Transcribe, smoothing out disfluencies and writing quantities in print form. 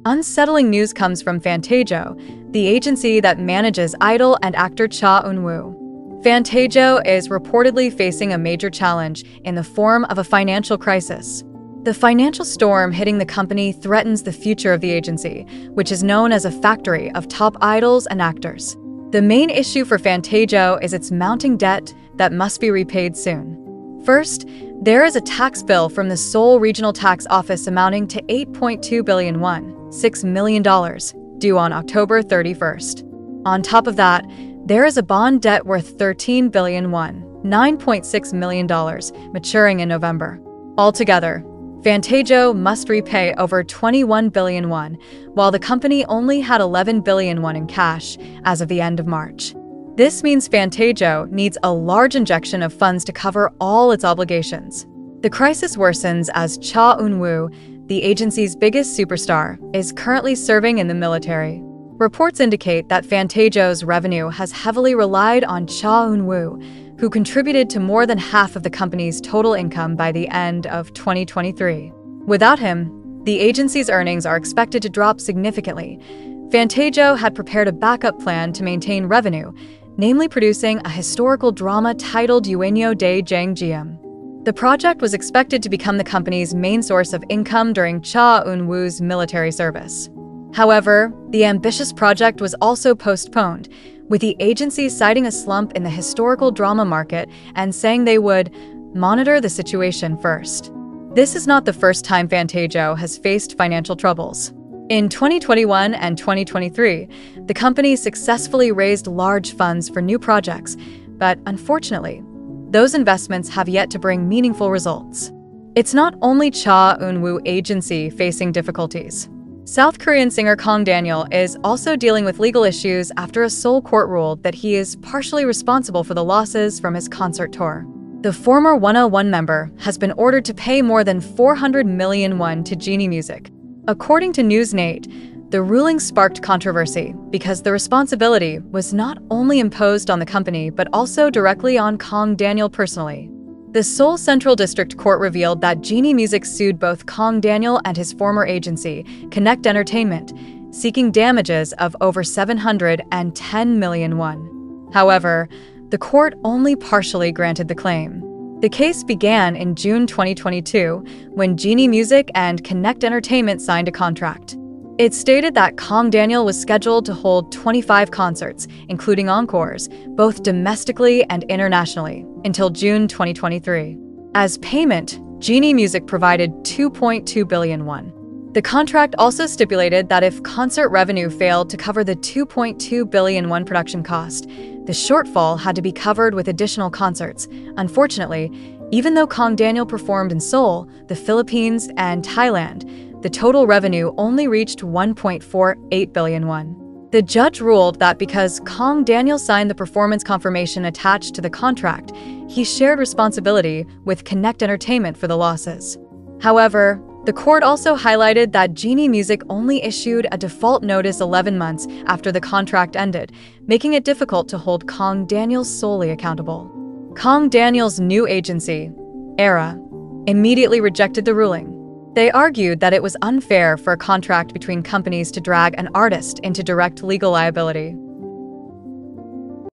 Unsettling news comes from Fantagio, the agency that manages idol and actor Cha Eun Woo. Fantagio is reportedly facing a major challenge in the form of a financial crisis. The financial storm hitting the company threatens the future of the agency, which is known as a factory of top idols and actors. The main issue for Fantagio is its mounting debt that must be repaid soon. First, there is a tax bill from the Seoul Regional Tax Office amounting to 8.2 billion won, $6 million, due on October 31st. On top of that, there is a bond debt worth 13 billion won, $9.6 million, maturing in November. Altogether, Fantagio must repay over 21 billion won, while the company only had 11 billion won in cash as of the end of March. This means Fantagio needs a large injection of funds to cover all its obligations. The crisis worsens as Cha Eun Woo, the agency's biggest superstar, is currently serving in the military. Reports indicate that Fantagio's revenue has heavily relied on Cha Eun Woo, who contributed to more than half of the company's total income by the end of 2023. Without him, the agency's earnings are expected to drop significantly. Fantagio had prepared a backup plan to maintain revenue, namely producing a historical drama titled Uenyo de Jangjeom. The project was expected to become the company's main source of income during Cha Eun Woo's military service. However, the ambitious project was also postponed, with the agency citing a slump in the historical drama market and saying they would monitor the situation first. This is not the first time Fantagio has faced financial troubles. In 2021 and 2023, the company successfully raised large funds for new projects, but unfortunately, those investments have yet to bring meaningful results. It's not only Cha Eun Woo agency facing difficulties. South Korean singer Kang Daniel is also dealing with legal issues after a Seoul court ruled that he is partially responsible for the losses from his concert tour. The former 101 member has been ordered to pay more than 400 million won to Genie Music. According to Newsnate, the ruling sparked controversy because the responsibility was not only imposed on the company but also directly on Kang Daniel personally. The Seoul Central District Court revealed that Genie Music sued both Kang Daniel and his former agency, Connect Entertainment, seeking damages of over 710 million won. However, the court only partially granted the claim. The case began in June 2022 when Genie Music and Connect Entertainment signed a contract. It stated that Kang Daniel was scheduled to hold 25 concerts, including encores, both domestically and internationally, until June 2023. As payment, Genie Music provided 2.2 billion won. The contract also stipulated that if concert revenue failed to cover the 2.2 billion won production cost, the shortfall had to be covered with additional concerts. Unfortunately, even though Kang Daniel performed in Seoul, the Philippines, and Thailand, the total revenue only reached 1.48 billion won. The judge ruled that because Kang Daniel signed the performance confirmation attached to the contract, he shared responsibility with Connect Entertainment for the losses. However, the court also highlighted that Genie Music only issued a default notice 11 months after the contract ended, making it difficult to hold Kang Daniel solely accountable. Kang Daniel's new agency, ERA, immediately rejected the ruling. They argued that it was unfair for a contract between companies to drag an artist into direct legal liability.